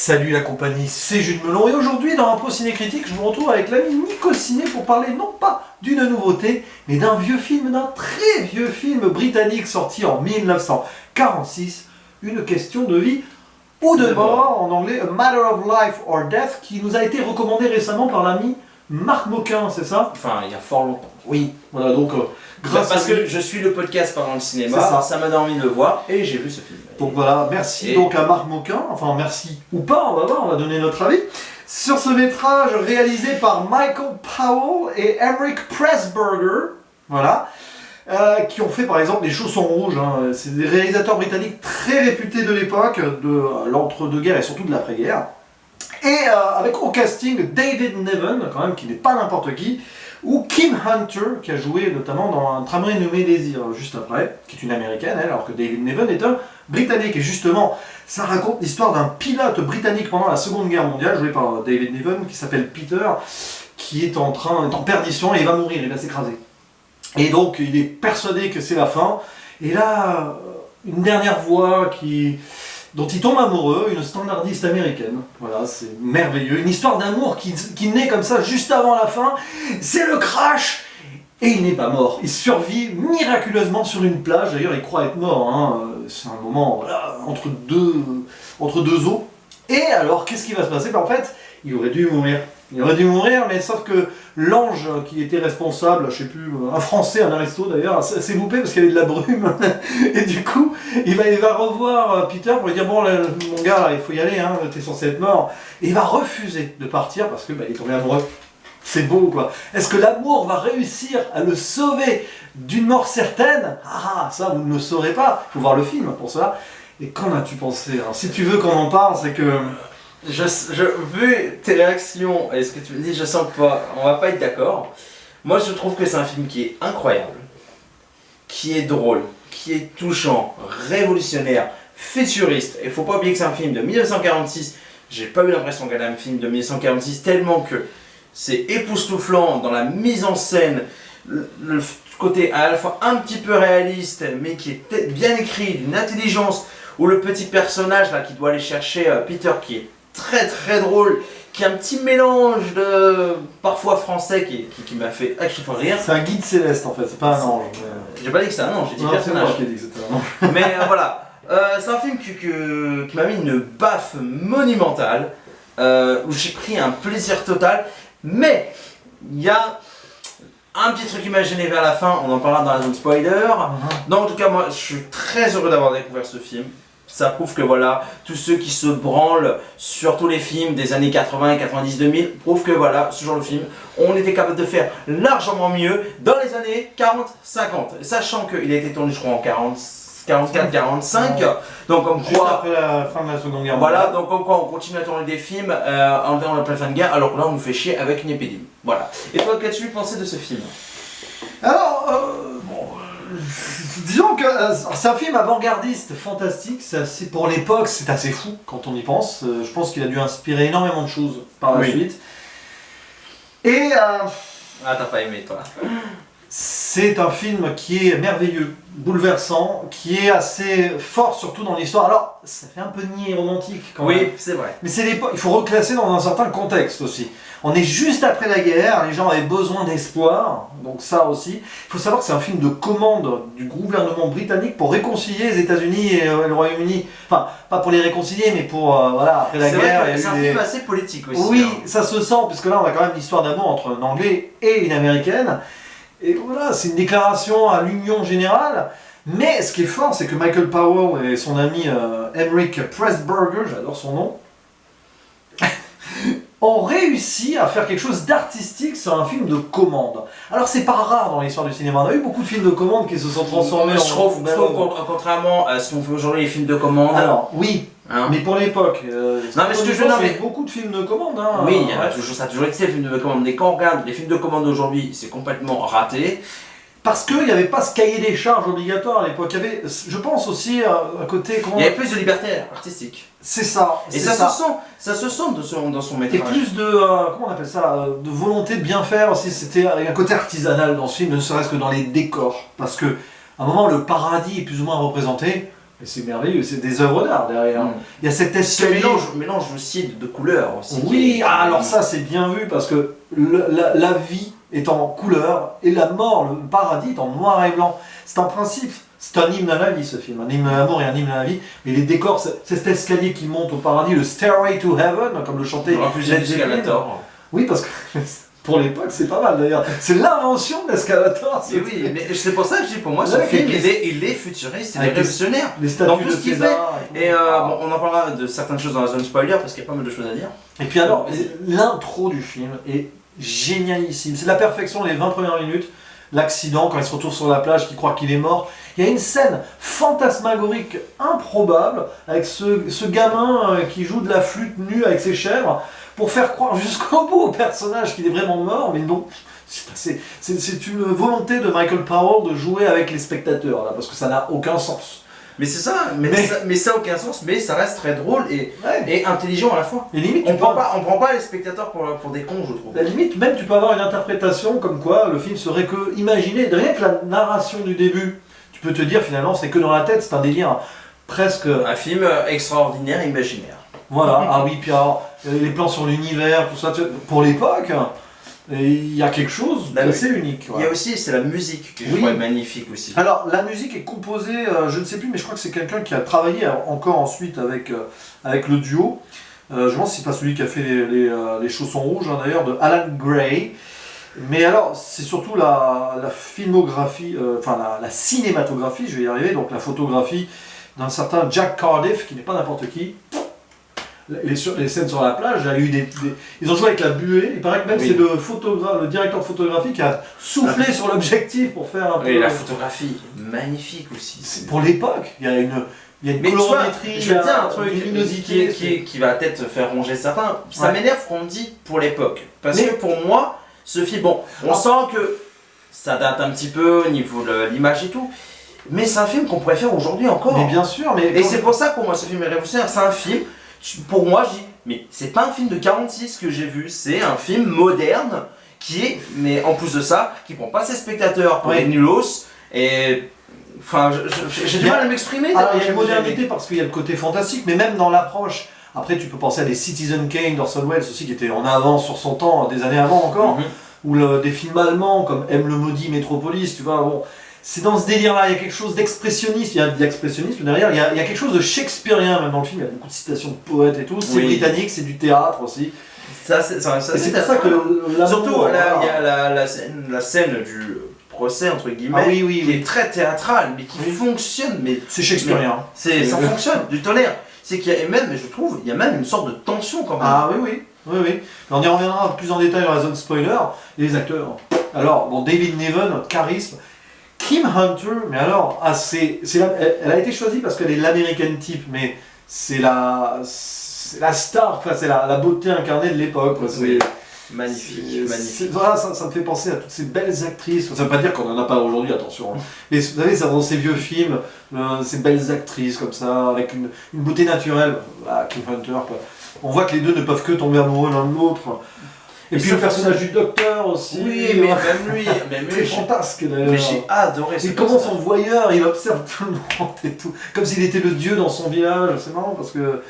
Salut la compagnie, c'est Jules Melon et aujourd'hui dans Impro Ciné Critique, je vous retrouve avec l'ami Nico Ciné pour parler non pas d'une nouveauté, mais d'un vieux film, d'un très vieux film britannique sorti en 1946, Une question de vie ou de mort, en anglais A Matter of Life or Death, qui nous a été recommandé récemment par l'ami Marc Moquin, c'est ça? Enfin, il y a fort longtemps. Oui, voilà donc grâce parce à lui, que je suis le podcast pendant le cinéma, ça m'a donné envie de le voir et j'ai vu ce film. donc voilà, merci donc à Marc Moquin, enfin merci ou pas, on va voir, on va donner notre avis, sur ce métrage réalisé par Michael Powell et Emmerich Pressburger, voilà, qui ont fait par exemple Les Chaussons Rouges, hein. C'est des réalisateurs britanniques très réputés de l'époque, de l'entre-deux-guerres et surtout de l'après-guerre, et avec au casting David Niven, quand même, qui n'est pas n'importe qui, ou Kim Hunter, qui a joué notamment dans Un tramway nommé Désir, juste après, qui est une américaine, elle, alors que David Niven est un britannique. Et justement, ça raconte l'histoire d'un pilote britannique pendant la Seconde Guerre mondiale, joué par David Niven, qui s'appelle Peter, qui est en perdition et il va mourir, il va s'écraser. Et donc, il est persuadé que c'est la fin. Et là, une dernière voix dont il tombe amoureux, une standardiste américaine. Voilà, c'est merveilleux. Une histoire d'amour qui naît comme ça juste avant la fin. C'est le crash. Et il n'est pas mort. Il survit miraculeusement sur une plage. D'ailleurs, il croit être mort, hein. C'est un moment, voilà, entre deux eaux. Et alors, qu'est-ce qui va se passer? En fait, il aurait dû mourir. Il aurait dû mourir, mais sauf que l'ange qui était responsable, je sais plus, un Français, un aristo d'ailleurs, s'est loupé parce qu'il y avait de la brume. Et du coup, il va revoir Peter pour lui dire, bon, là, mon gars, là, il faut y aller, hein, t'es censé être mort. Et il va refuser de partir parce que il est tombé amoureux. C'est beau, quoi. Est-ce que l'amour va réussir à le sauver d'une mort certaine? Ah, ça, vous ne le saurez pas. Il faut voir le film pour cela. Et qu'en as-tu pensé? Alors, si tu veux qu'on en parle, c'est que... Vu tes réactions et ce que tu me dis, je sens on va pas être d'accord. Moi, je trouve que c'est un film qui est incroyable, qui est drôle, qui est touchant, révolutionnaire, futuriste. Et faut pas oublier que c'est un film de 1946. J'ai pas eu l'impression qu'elle a un film de 1946 tellement que c'est époustouflant dans la mise en scène, le côté à la fois un petit peu réaliste, mais qui est bien écrit, d'une intelligence, où le petit personnage là qui doit aller chercher Peter, qui est très très drôle, qui a un petit mélange de parfois français qui m'a fait à chaque fois rire. C'est un guide céleste en fait, c'est pas un ange. J'ai pas dit que c'est un ange, j'ai dit personnage. C'est moi qui ai dit que c'était un ange. Mais voilà, c'est un film qui m'a mis une baffe monumentale, où j'ai pris un plaisir total, mais il y a un petit truc qui m'a gêné vers la fin, on en parlera dans la zone spoiler. Donc en tout cas, moi je suis très heureux d'avoir découvert ce film. Ça prouve que voilà, tous ceux qui se branlent sur tous les films des années 80, 90, 2000, prouvent que voilà, ce genre de film, on était capable de faire largement mieux dans les années 40, 50. Sachant qu'il a été tourné, je crois, en 44, 45. Donc comme juste quoi, après la fin de la Seconde Guerre mondiale. Voilà, donc comme quoi on continue à tourner des films en pleine fin de guerre, alors que là on nous fait chier avec une épidémie. Voilà. Et toi, qu'as-tu pensé de ce film? Alors, disons que c'est un film avant-gardiste, fantastique, pour l'époque c'est assez fou quand on y pense. Je pense qu'il a dû inspirer énormément de choses par la suite. Et Ah, t'as pas aimé toi? c'est un film qui est merveilleux, bouleversant, qui est assez fort surtout dans l'histoire. Alors, ça fait un peu niais romantique quand même. Oui, c'est vrai. Mais c'est l'époque, il faut reclasser dans un certain contexte aussi. On est juste après la guerre, les gens avaient besoin d'espoir, donc ça aussi. Il faut savoir que c'est un film de commande du gouvernement britannique pour réconcilier les États-Unis et le Royaume-Uni. Enfin, pas pour les réconcilier, mais pour, voilà, après la guerre. C'est un film assez politique aussi. Oui, hein. ça se sent, puisque là on a quand même l'histoire d'amour entre un Anglais et une Américaine. Et voilà, c'est une déclaration à l'union générale. Mais ce qui est fort, c'est que Michael Powell et son ami Emmerich Pressburger, j'adore son nom, ont réussi à faire quelque chose d'artistique sur un film de commande. Alors c'est pas rare dans l'histoire du cinéma, on a eu beaucoup de films de commande qui se sont transformés Je trouve contrairement à ce qu'on fait aujourd'hui, les films de commande. Alors oui, hein. mais pour l'époque, non mais ce que je veux dire, c'est beaucoup de films de commande. Hein, oui, il y en a toujours, ça a toujours été les films de commande. Mais quand on regarde les films de commande d'aujourd'hui, c'est complètement raté. Parce qu'il n'y avait pas ce cahier des charges obligatoire à l'époque. Il y avait, je pense aussi, à côté... Il y avait plus de liberté artistique. C'est ça. Et ça se sent dans son métrage. Et plus de, comment on appelle ça, de volonté de bien faire aussi. C'était un côté artisanal dans ce film, ne serait-ce que dans les décors. Parce que, à un moment, le paradis est plus ou moins représenté. Et c'est merveilleux, c'est des œuvres d'art derrière. Il y a cet escalier. Mélange aussi de couleurs aussi. Oui, alors ça c'est bien vu parce que la vie est en couleur et la mort, le paradis est en noir et blanc. C'est un principe, c'est un hymne à la vie ce film, un hymne à l'amour et un hymne à la vie. Mais les décors, c'est cet escalier qui monte au paradis, le Stairway to Heaven, comme le chantait Led Zeppelin. Oui, parce que pour l'époque c'est pas mal d'ailleurs. C'est l'invention de l'escalator. Oui, mais c'est pour ça que je dis pour moi ce film il est futuriste, il est révolutionnaire dans tout ce qu'il fait. Et bon, on en parlera de certaines choses dans la zone spoiler parce qu'il y a pas mal de choses à dire. Et puis alors, l'intro du film est génialissime. C'est la perfection les 20 premières minutes. L'accident, quand il se retrouve sur la plage, qu'il croit qu'il est mort. Il y a une scène fantasmagorique improbable avec ce gamin qui joue de la flûte nue avec ses chèvres pour faire croire jusqu'au bout au personnage qu'il est vraiment mort, mais non. C'est une volonté de Michael Powell de jouer avec les spectateurs, là, parce que ça n'a aucun sens. Mais c'est ça, mais ça n'a aucun sens, mais ça reste très drôle et intelligent à la fois. Et limite, on prend pas les spectateurs pour des cons, je trouve. La limite, même tu peux avoir une interprétation comme quoi le film serait que imaginé, rien que la narration du début, tu peux te dire finalement c'est que dans la tête, c'est un délire presque... Un film extraordinaire, imaginaire. Voilà, ah oui, puis alors, les plans sur l'univers, tout ça, pour l'époque... Et il y a quelque chose d'assez unique. Il y a aussi, c'est la musique que je trouve magnifique aussi. Alors la musique est composée, je ne sais plus, mais je crois que c'est quelqu'un qui a travaillé encore ensuite avec le duo. Je me demande si c'est pas celui qui a fait les chaussons rouges d'ailleurs, de Alan Gray. Mais alors c'est surtout la filmographie, la cinématographie, je vais y arriver, donc la photographie d'un certain Jack Cardiff, qui n'est pas n'importe qui. Les scènes sur la plage, ils ont joué avec la buée. Il paraît que même c'est le directeur de photographie qui a soufflé sur l'objectif pour faire un peu. Et la photographie, magnifique aussi. C'est pour l'époque, il y a une colorimétrie, je vais te dire un truc qui va peut-être faire ronger certains. Ça m'énerve qu'on dit pour l'époque. Parce que pour moi, ce film, bon, on sent que ça date un petit peu au niveau de l'image et tout. Mais c'est un film qu'on pourrait faire aujourd'hui encore. Mais bien sûr, Et c'est pour ça que pour moi ce film est révolutionnaire. C'est un film. Pour moi, je dis, mais c'est pas un film de 46 que j'ai vu, c'est un film moderne qui est, mais en plus de ça, qui prend pas ses spectateurs pour des nulos. Et enfin, j'ai du mal à m'exprimer. Alors, il y a une modernité parce qu'il y a le côté fantastique, mais même dans l'approche. Après, tu peux penser à des Citizen Kane d'Orson Welles aussi, qui était en avance sur son temps, des années avant encore, ou des films allemands comme M le maudit, Metropolis, tu vois. Bon. C'est dans ce délire-là, il y a quelque chose d'expressionniste, il y a de l'expressionnisme derrière, il y a quelque chose de shakespearien même dans le film, il y a beaucoup de citations de poètes et tout, c'est britannique, c'est du théâtre aussi. C'est pour ça que surtout là, il y a la scène du procès entre guillemets, qui est très théâtrale, mais qui fonctionne. Mais c'est shakespearien. Ça fonctionne, du tonnerre. C'est qu'il y a même, je trouve, il y a même une sorte de tension quand même. Ah oui. On y reviendra plus en détail dans la zone spoiler. Les acteurs. Alors, bon, David Niven, charisme. Kim Hunter, mais alors, elle a été choisie parce qu'elle est l'American type, mais c'est la star, c'est la beauté incarnée de l'époque. Magnifique. Voilà, ça me fait penser à toutes ces belles actrices. Ça ne veut pas dire qu'on n'en a pas aujourd'hui, attention. Mais vous savez, dans ces vieux films, ces belles actrices comme ça, avec une beauté naturelle. Voilà, Kim Hunter, quoi. On voit que les deux ne peuvent que tomber amoureux l'un de l'autre. Et puis le personnage du docteur aussi. Oui, mais même lui, très fantasque. Mais j'ai adoré ce personnage. Il commence en voyeur, il observe tout le monde et tout. Comme s'il était le dieu dans son village. C'est marrant parce que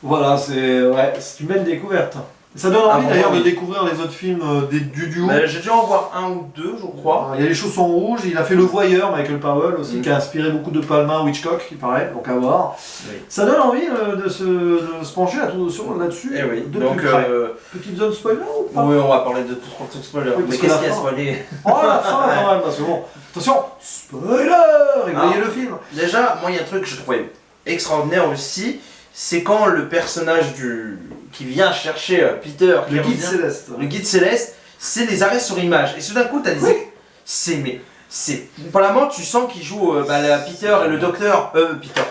voilà, c'est une belle découverte. Ça donne envie d'ailleurs de découvrir les autres films du duo. J'ai dû en voir un ou deux, je crois. Il y a les chaussons rouges, il a fait Le Voyeur, Michael Powell aussi, qui a inspiré beaucoup de Palma, Hitchcock, il paraît, donc à voir. Ça donne envie de se pencher là-dessus. Et oui, donc petite zone spoiler ou pas? Oui, on va parler de tout spoiler. Mais qu'est-ce qu'il y a spoilé? Oh, la fin quand même, parce que bon, attention, spoiler! Et voyez le film. Déjà, moi il y a un truc que je trouvais extraordinaire aussi, c'est quand le personnage qui vient chercher Peter, le guide céleste, c'est des arrêts sur image. Et tout d'un coup, t'as des... Apparemment, tu sens qu'il joue Peter et le docteur... Peter.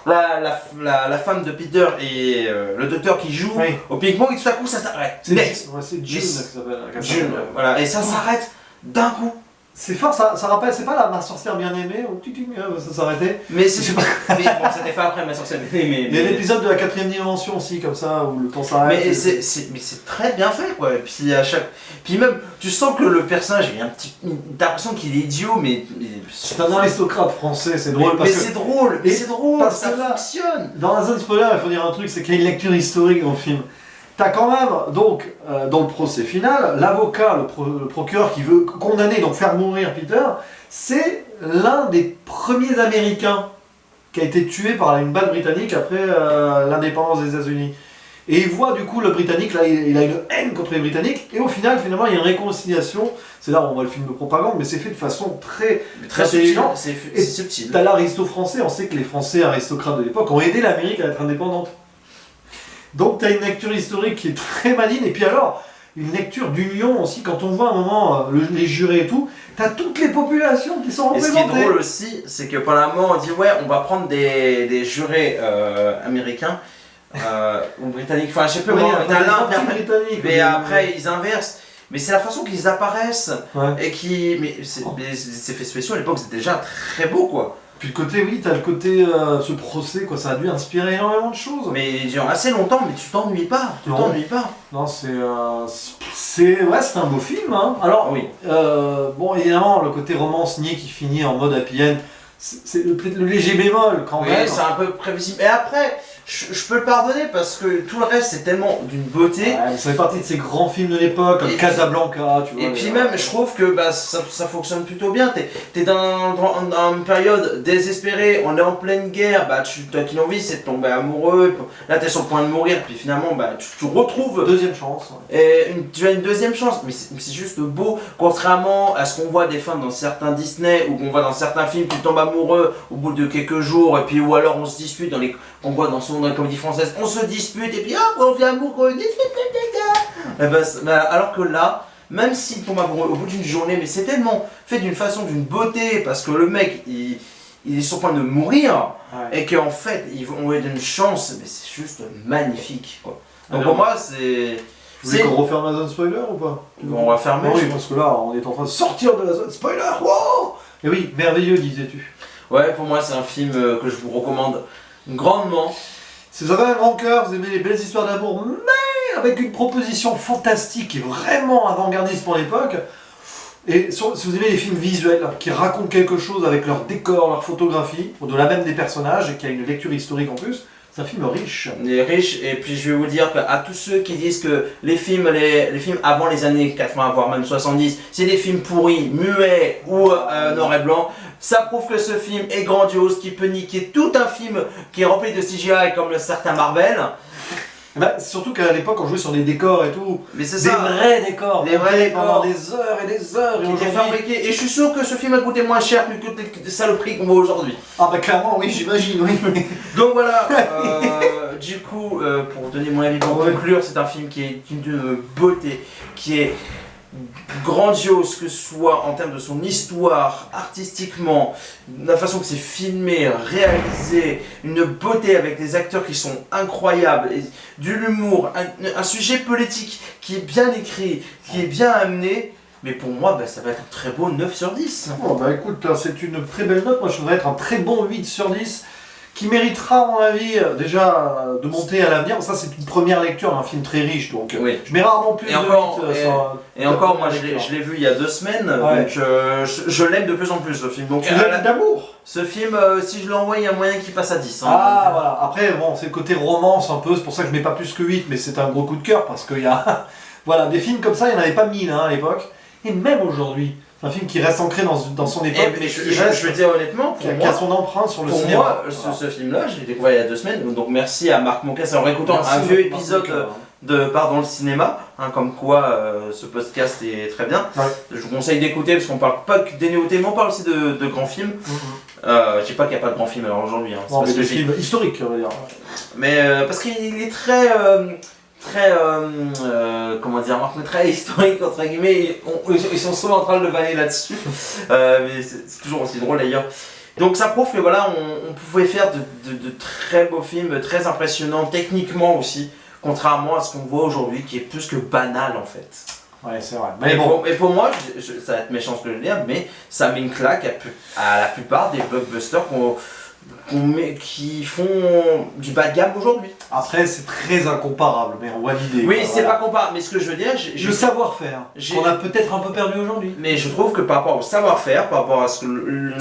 La femme de Peter et le docteur qui joue au ping-pong et tout à coup ça s'arrête. C'est June qui s'appelle. June, voilà. Et ça s'arrête d'un coup. C'est fort, ça rappelle, c'est pas ma sorcière bien aimée, ça s'arrêtait. Mais c'est pas. Mais bon, c'était fait après ma sorcière bien aimée. Il y a l'épisode de la 4ème dimension aussi, comme ça, où le temps s'arrête. Mais c'est très bien fait, quoi. Puis même, tu sens que le personnage, t'as l'impression qu'il est idiot, mais C'est un aristocrate français, c'est drôle. Mais c'est drôle, mais c'est drôle, parce ça que là, fonctionne. Dans la zone spoiler, il faut dire un truc, c'est qu'il y a une lecture historique dans le film. T'as quand même, donc, dans le procès final, l'avocat, le procureur qui veut condamner, donc faire mourir Peter, c'est l'un des premiers Américains qui a été tué par une balle britannique après l'indépendance des États-Unis. Et il voit du coup le Britannique, là il a une haine contre les Britanniques, et au final finalement il y a une réconciliation, c'est là où on voit le film de propagande, mais c'est fait de façon très intelligente. C'est subtil. T'as l'aristo français, on sait que les Français aristocrates de l'époque ont aidé l'Amérique à être indépendante. Donc t'as une lecture historique qui est très maligne, et puis alors, une lecture d'union aussi, quand on voit un moment les jurés et tout, t'as toutes les populations qui sont Et ce représentées. qui est drôle aussi, c'est que pendant un moment on dit ouais, on va prendre des jurés américains ou britanniques, enfin je sais plus, Oui, t'as l'un, britannique. mais après ils inversent. Mais c'est la façon qu'ils apparaissent Ouais. et qui. Mais ces effets spéciaux à l'époque c'était déjà très beau quoi. Puis le côté, oui, t'as le côté, ce procès, quoi, ça a dû inspirer énormément de choses. Mais il dure assez longtemps, mais tu t'ennuies pas. Tu Non. t'ennuies pas. Non, c'est un beau film, hein. Alors, Oui. bon, évidemment, le côté romance niais qui finit en mode happy end, c'est le léger bémol quand Oui, même. c'est un peu prévisible. Et après, je peux le pardonner parce que tout le reste c'est tellement d'une beauté. Ouais, ça fait partie de ces grands films de l'époque, comme Et Casablanca, tu vois. Et puis même, je trouve que bah, ça fonctionne plutôt bien. T'es dans une période désespérée, on est en pleine guerre, bah, toi qui l'envie c'est de tomber amoureux, là t'es sur le point de mourir, puis finalement bah, tu retrouves Deuxième chance. et tu as une deuxième chance, mais c'est juste beau, contrairement à ce qu'on voit des femmes dans certains Disney ou qu'on voit dans certains films, tu tombes amoureux au bout de quelques jours, et puis ou alors on se dispute on voit dans la comédie française, on se dispute et puis hop, on devient amoureux, et alors que là, même s'il tombe amoureux au bout d'une journée, mais c'est tellement fait d'une façon, d'une beauté, parce que le mec il est sur le point de mourir, Ouais. et qu'en fait on lui donne une chance, mais c'est juste magnifique quoi. Donc Alors, pour moi c'est. Vous voulez qu'on referme la zone spoiler ou pas? On va fermer. Oui, parce que là, on est en train de sortir de la zone spoiler. Wow. Et oui, merveilleux, disais-tu. Ouais, pour moi c'est un film que je vous recommande grandement. Si vous avez un grand cœur, vous aimez les belles histoires d'amour, mais avec une proposition fantastique et vraiment avant-gardiste pour l'époque, et si vous aimez les films visuels qui racontent quelque chose avec leur décor, leur photographie, au-delà même des personnages, et qui a une lecture historique en plus, c'est un film riche. Il est riche, et puis je vais vous dire qu'à tous ceux qui disent que les films avant les années 80, voire même 70, c'est des films pourris, muets ou noir et blanc, ça prouve que ce film est grandiose, qui peut niquer tout un film qui est rempli de CGI comme certains Marvel. Bah, surtout qu'à l'époque, on jouait sur des décors et tout. Mais c'est Des ça, vrais décors. Des vrais décors. Pendant des heures et des heures. Et qui était aujourd'hui... fabriqué. Et je suis sûr que ce film a coûté moins cher que toutes les saloperies qu'on voit aujourd'hui. Ah bah clairement, oui, j'imagine, oui. Donc voilà, du coup, pour donner mon avis, pour Ouais. conclure, c'est un film qui est d'une beauté, qui est grandiose, que ce soit en termes de son histoire, artistiquement, la façon que c'est filmé, réalisé, une beauté avec des acteurs qui sont incroyables, et de l'humour, un sujet politique qui est bien écrit, qui est bien amené. Mais pour moi, bah, ça va être un très beau 9 sur 10. Bon bah écoute, c'est une très belle note. Moi je voudrais être un très bon 8 sur 10 qui méritera, à mon avis, déjà de monter à l'avenir. Ça, c'est une première lecture d'un film très riche, donc Oui. je mets rarement plus Et de encore, 8 sur... Et encore, moi lecture. je l'ai vu il y a 2 semaines, Ouais. donc je l'aime de plus en plus ce film. Donc, Tu l'aimes d'amour. ce film, si je l'envoie, il y a moyen qu'il passe à 10. Hein. Ah voilà, après bon, c'est le côté romance un peu, c'est pour ça que je mets pas plus que 8, mais c'est un gros coup de cœur parce qu'il y a... voilà, des films comme ça, il n'y en avait pas 1000 hein, à l'époque, et même aujourd'hui. C'est un film qui reste ancré dans son époque, Et qui je reste- veux dire honnêtement, qui a son empreinte sur le pour cinéma. moi, Voilà. ce film-là, je l'ai découvert il y a 2 semaines, donc merci à Marc Moncasse en réécoutant Merci, un vieux Marc épisode Moncasse. de Pardon le cinéma, hein, comme quoi ce podcast est très bien. Ouais. Je vous conseille d'écouter parce qu'on parle pas que des nouveautés, mais on parle aussi de grands films. Je dis pas qu'il n'y a pas de grands films alors aujourd'hui, hein, c'est Non, parce mais que des j'ai- films historiques, on va dire. mais parce qu'il est très comment dire, très historique entre guillemets, ils sont souvent en train de le vanner là-dessus, mais c'est toujours aussi drôle d'ailleurs. Donc ça prouve que voilà, on pouvait faire de très beaux films, très impressionnants techniquement aussi, contrairement à ce qu'on voit aujourd'hui qui est plus que banal en fait. Ouais, c'est vrai. Mais Mais bon, pour moi, ça va être méchant ce que je veux dire, mais ça met une claque à la plupart des blockbusters qui font du bas de gamme aujourd'hui. Après, c'est très incomparable, mais on voit l'idée. Oui, quoi, c'est voilà. pas comparable, mais ce que je veux dire, Le savoir-faire, qu'on a peut-être un peu perdu aujourd'hui. mais je trouve que par rapport au savoir-faire, par rapport à ce que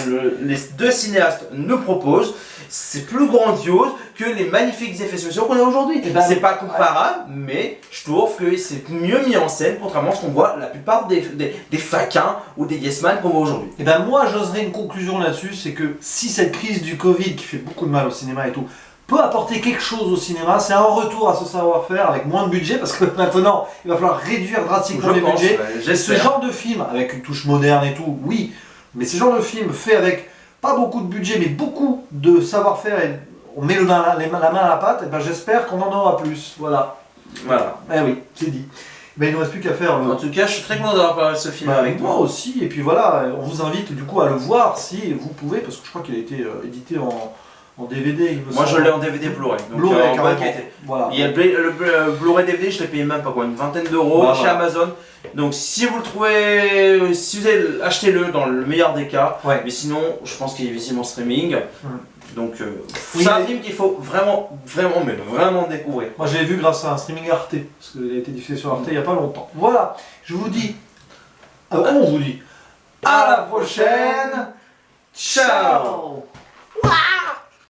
les deux cinéastes nous proposent, c'est plus grandiose que les magnifiques effets sociaux qu'on a aujourd'hui. Eh ben, C'est pas comparable, mais je trouve que c'est mieux mis en scène, contrairement à ce qu'on voit la plupart des faquins ou des yes man qu'on voit aujourd'hui. Et ben moi, j'oserais une conclusion là-dessus, c'est que si cette crise du Covid, qui fait beaucoup de mal au cinéma et tout, peut apporter quelque chose au cinéma, c'est un retour à ce savoir-faire avec moins de budget, parce que maintenant, il va falloir réduire drastiquement les budgets. Ouais, Ce genre de film, avec une touche moderne et tout, oui, mais ce genre de film fait avec pas beaucoup de budget, mais beaucoup de savoir-faire, et on met la main à la pâte, et ben j'espère qu'on en aura plus. Voilà. Voilà. Eh oui, c'est dit. Ben, il ne nous reste plus qu'à faire En tout cas, je suis très content d'avoir parlé de ce film avec moi toi. aussi, et puis voilà, on vous invite du coup à le voir si vous pouvez, parce que je crois qu'il a été édité en DVD. Il me Moi, je semble. l'ai en DVD Blu-ray. Donc, Blu-ray, en bonne carrément. qualité. Voilà. Il y a le Blu-ray DVD, je l'ai payé même pas quoi, une vingtaine d'euros Bah, chez voilà. Amazon. Donc si vous le trouvez, si vous avez, achetez-le dans le meilleur des cas. Ouais. Mais sinon, je pense qu'il est visible en streaming. Donc Oui, c'est un mais- film qu'il faut vraiment découvrir. Moi je l'ai vu grâce à un streaming Arte, parce qu'il a été diffusé sur Arte il n'y a pas longtemps. Voilà, je vous dis, on vous dit, à la prochaine, ciao. Wow.